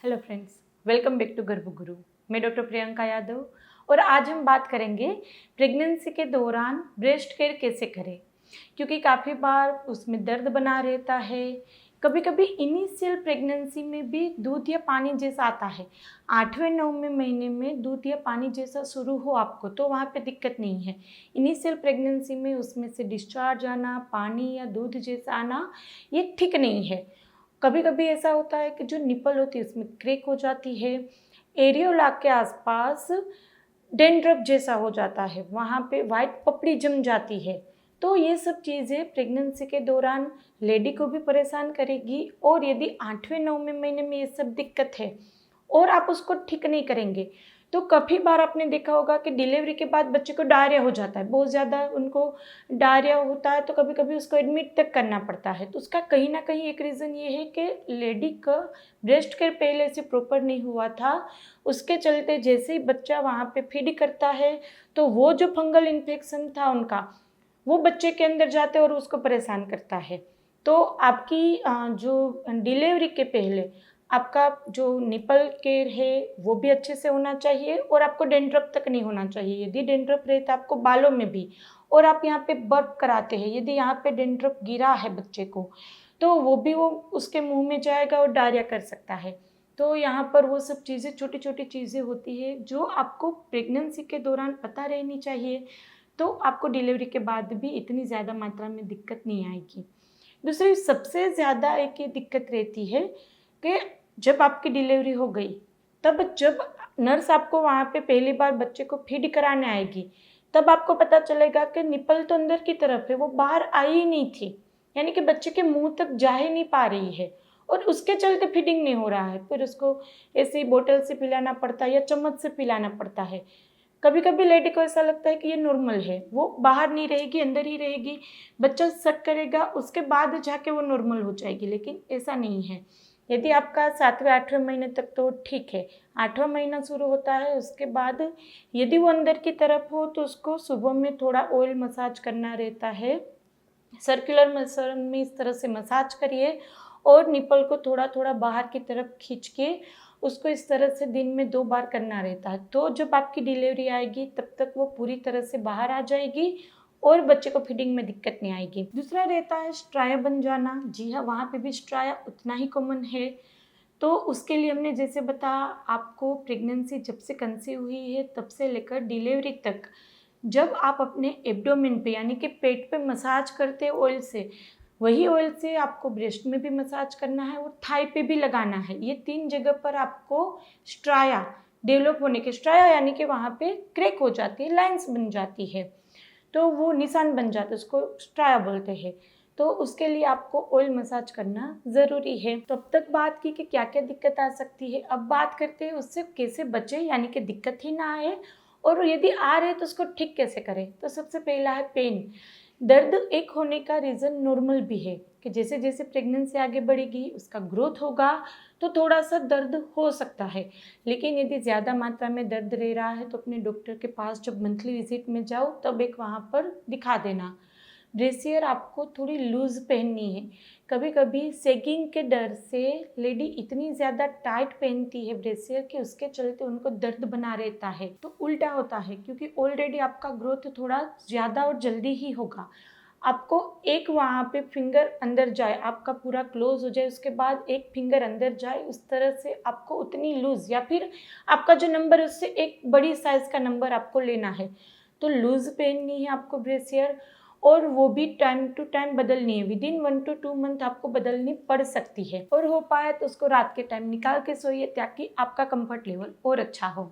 Hello friends, welcome back to Garbhguru. मैं doctor Priyanka Yadav और आज हम बात करेंगे प्रेगनेंसी के दौरान ब्रेस्ट केयर कैसे करें, क्योंकि काफ़ी बार उसमें दर्द बना रहता है। कभी कभी इनिशियल प्रेगनेंसी में भी दूध या पानी जैसा आता है। 8वें 9वें महीने में दूध या पानी जैसा शुरू हो आपको तो वहाँ पे दिक्कत नहीं है। इनिशियल प्रेगनेंसी में उसमें से डिस्चार्ज आना, पानी या दूध जैसा आना, ये ठीक नहीं है। कभी कभी ऐसा होता है कि जो निपल होती है उसमें क्रैक हो जाती है, एरियोला के आसपास डेंड्रफ जैसा हो जाता है, वहाँ पे वाइट पपड़ी जम जाती है। तो ये सब चीज़ें प्रेगनेंसी के दौरान लेडी को भी परेशान करेगी। और यदि 8वें 9वें महीने में ये सब दिक्कत है और आप उसको ठीक नहीं करेंगे तो काफ़ी बार आपने देखा होगा कि डिलीवरी के बाद बच्चे को डायरिया हो जाता है, बहुत ज़्यादा उनको डायरिया होता है तो कभी कभी उसको एडमिट तक करना पड़ता है। तो उसका कहीं ना कहीं एक रीज़न ये है कि लेडी का ब्रेस्ट केयर पहले से प्रॉपर नहीं हुआ था। उसके चलते जैसे ही बच्चा वहाँ पे फीड करता है तो वो जो फंगल इन्फेक्शन था उनका, वो बच्चे के अंदर जाते और उसको परेशान करता है। तो आपकी जो डिलीवरी के पहले आपका जो निपल केयर है वो भी अच्छे से होना चाहिए और आपको डेंड्रफ तक नहीं होना चाहिए। यदि डेंड्रफ रहे तो आपको बालों में भी, और आप यहाँ पे बर्फ कराते हैं, यदि यहाँ पे डेंड्रफ गिरा है बच्चे को तो वो उसके मुंह में जाएगा और डायरिया कर सकता है। तो यहाँ पर वो सब चीज़ें, छोटी छोटी चीज़ें होती है जो आपको प्रेगनेंसी के दौरान पता रहनी चाहिए, तो आपको डिलीवरी के बाद भी इतनी ज़्यादा मात्रा में दिक्कत नहीं आएगी। दूसरी सबसे ज़्यादा एक ये दिक्कत रहती है कि जब आपकी डिलीवरी हो गई तब जब नर्स आपको वहाँ पे पहली बार बच्चे को फीड कराने आएगी तब आपको पता चलेगा कि निपल तो अंदर की तरफ है, वो बाहर आई ही नहीं थी, यानी कि बच्चे के मुंह तक जा ही नहीं पा रही है और उसके चलते फीडिंग नहीं हो रहा है। फिर उसको ऐसे बोतल से पिलाना पड़ता है या चम्मच से पिलाना पड़ता है। कभी कभी लेडी को ऐसा लगता है कि ये नॉर्मल है, वो बाहर नहीं रहेगी अंदर ही रहेगी, बच्चा सक करेगा उसके बाद जाके वो नॉर्मल हो जाएगी, लेकिन ऐसा नहीं है। यदि आपका 7वें 8वें महीने तक तो ठीक है, 8वां महीना शुरू होता है उसके बाद यदि वो अंदर की तरफ हो तो उसको सुबह में थोड़ा ऑयल मसाज करना रहता है। सर्कुलर मोशन में इस तरह से मसाज करिए और निपल को थोड़ा थोड़ा बाहर की तरफ खींच के उसको इस तरह से दिन में 2 बार करना रहता है। तो जब आपकी डिलीवरी आएगी तब तक वो पूरी तरह से बाहर आ जाएगी और बच्चे को फीडिंग में दिक्कत नहीं आएगी। दूसरा रहता है स्ट्राया बन जाना। जी हाँ, वहाँ पे भी स्ट्राया उतना ही कॉमन है। तो उसके लिए हमने जैसे बताया, आपको प्रेगनेंसी जब से कंसीव हुई है तब से लेकर डिलीवरी तक जब आप अपने एब्डोमेन पे यानी कि पेट पे मसाज करते हैं ऑयल से, वही ऑयल से आपको ब्रेस्ट में भी मसाज करना है और थाई पे भी लगाना है। ये 3 जगह पर आपको स्ट्राया डेवलप होने के, स्ट्राया यानी कि वहाँ पे क्रैक हो जाती है, लाइंस बन जाती है, तो वो निशान बन जाते हैं, उसको स्ट्राया बोलते हैं। तो उसके लिए आपको ऑयल मसाज करना ज़रूरी है। तो अब तक बात की कि क्या क्या दिक्कत आ सकती है, अब बात करते हैं उससे कैसे बचे, यानी कि दिक्कत ही ना आए, और यदि आ रहे तो उसको ठीक कैसे करें। तो सबसे पहला है पेन। दर्द एक होने का रीज़न नॉर्मल भी है कि जैसे जैसे प्रेगनेंसी आगे बढ़ेगी उसका ग्रोथ होगा तो थोड़ा सा दर्द हो सकता है, लेकिन यदि ज़्यादा मात्रा में दर्द रह रहा है तो अपने डॉक्टर के पास जब मंथली विजिट में जाओ तब एक वहाँ पर दिखा देना। ब्रेसियर आपको थोड़ी लूज़ पहननी है। कभी कभी सेगिंग के डर से लेडी इतनी ज़्यादा टाइट पहनती है ब्रेसियर कि उसके चलते उनको दर्द बना रहता है, तो उल्टा होता है क्योंकि ऑलरेडी आपका ग्रोथ थोड़ा ज़्यादा और जल्दी ही होगा। आपको एक वहाँ पे फिंगर अंदर जाए, आपका पूरा क्लोज हो जाए, उसके बाद एक फिंगर अंदर जाए, उस तरह से आपको उतनी लूज़, या फिर आपका जो नंबर है उससे एक बड़ी साइज़ का नंबर आपको लेना है। तो लूज़ पहननी है आपको ब्रेसियर, और वो भी टाइम टू टाइम बदलनी है। विदिन 1 to 2 मंथ आपको बदलनी पड़ सकती है, और हो पाए तो उसको रात के टाइम निकाल के सोइए ताकि आपका कंफर्ट लेवल और अच्छा हो।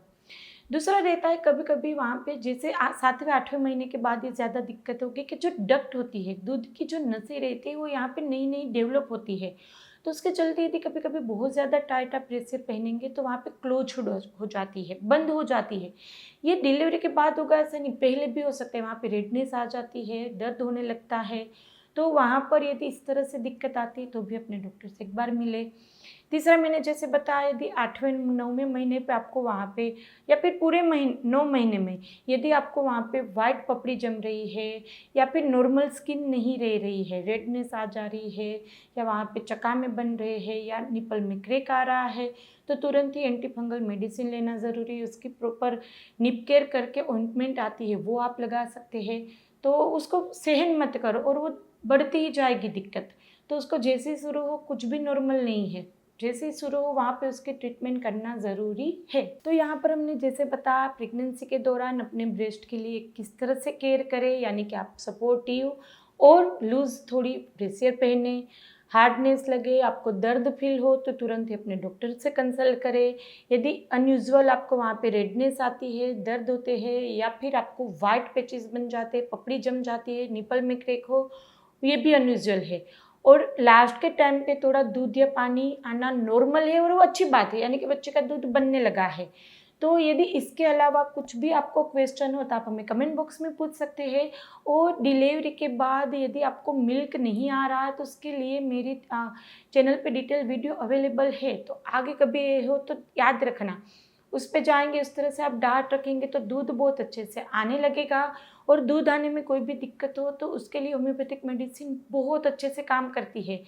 दूसरा रहता है कभी कभी वहाँ पे जैसे 7वें 8वें महीने के बाद ये ज़्यादा दिक्कत होगी कि जो डक्ट होती है, दूध की जो नसें रहती है वो यहाँ पे नई नई डेवलप होती है, तो उसके चलते यदि कभी कभी बहुत ज़्यादा टाइट आप ब्रेसियर पहनेंगे तो वहाँ पे क्लोज हो जाती है, बंद हो जाती है। ये डिलीवरी के बाद होगा ऐसा नहीं, पहले भी हो सकता है, वहाँ पे रेडनेस आ जाती है, दर्द होने लगता है। तो वहाँ पर यदि इस तरह से दिक्कत आती है तो भी अपने डॉक्टर से एक बार मिले। तीसरा मैंने जैसे बताया, यदि 8वें 9वें महीने पे आपको वहाँ पे या फिर पूरे 9 महीने में यदि आपको वहाँ पे वाइट पपड़ी जम रही है या फिर नॉर्मल स्किन नहीं रह रही है, रेडनेस आ जा रही है या वहाँ पे चकामे बन रहे हैं या निपल में क्रैक आ रहा है, तो तुरंत ही एंटी फंगल मेडिसिन लेना ज़रूरी है। उसकी प्रॉपर निप केयर करके ऑइंटमेंट आती है वो आप लगा सकते हैं। तो उसको सहन मत करो और वो बढ़ती ही जाएगी दिक्कत। तो उसको जैसे ही शुरू हो, कुछ भी नॉर्मल नहीं है, जैसे ही शुरू हो वहाँ पे उसके ट्रीटमेंट करना ज़रूरी है। तो यहाँ पर हमने जैसे बताया प्रेगनेंसी के दौरान अपने ब्रेस्ट के लिए किस तरह से केयर करें, यानी कि आप सपोर्टिव और लूज़ थोड़ी ब्रेसियर पहने, हार्डनेस लगे, आपको दर्द फील हो तो तुरंत ही अपने डॉक्टर से कंसल्ट करें। यदि अनयूजुअल आपको वहाँ पे रेडनेस आती है, दर्द होते हैं या फिर आपको वाइट पैचेस बन जाते हैं, पपड़ी जम जाती है, निपल में क्रैक हो, ये भी अनयूजुअल है। और लास्ट के टाइम पे थोड़ा दूध या पानी आना नॉर्मल है और वो अच्छी बात है, यानी कि बच्चे का दूध बनने लगा है। तो यदि इसके अलावा कुछ भी आपको क्वेश्चन हो तो आप हमें कमेंट बॉक्स में पूछ सकते हैं। और डिलीवरी के बाद यदि आपको मिल्क नहीं आ रहा है तो उसके लिए मेरी चैनल पे डिटेल वीडियो अवेलेबल है, तो आगे कभी ये हो तो याद रखना, उस पे जाएंगे, उस तरह से आप डार्ट रखेंगे तो दूध बहुत अच्छे से आने लगेगा। और दूध आने में कोई भी दिक्कत हो तो उसके लिए होम्योपैथिक मेडिसिन बहुत अच्छे से काम करती है।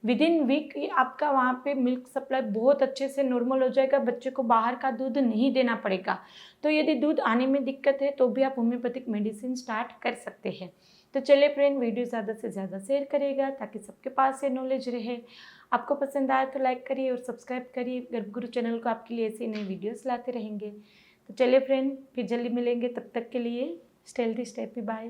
विद इन वीक आपका वहाँ पे मिल्क सप्लाई बहुत अच्छे से नॉर्मल हो जाएगा, बच्चे को बाहर का दूध नहीं देना पड़ेगा। तो यदि दूध आने में दिक्कत है तो भी आप होम्योपैथिक मेडिसिन स्टार्ट कर सकते हैं। तो चलिए फ्रेंड, वीडियो ज़्यादा से ज़्यादा शेयर करिएगा ताकि सबके पास ये नॉलेज रहे। आपको पसंद आए तो लाइक करिए और सब्सक्राइब करिए। गर्भगुरु चैनल को आपके लिए ऐसे नए वीडियोस लाते रहेंगे। तो चलिए फ्रेंड, फिर जल्दी मिलेंगे, तब तक के लिए stay healthy, stay happy, bye.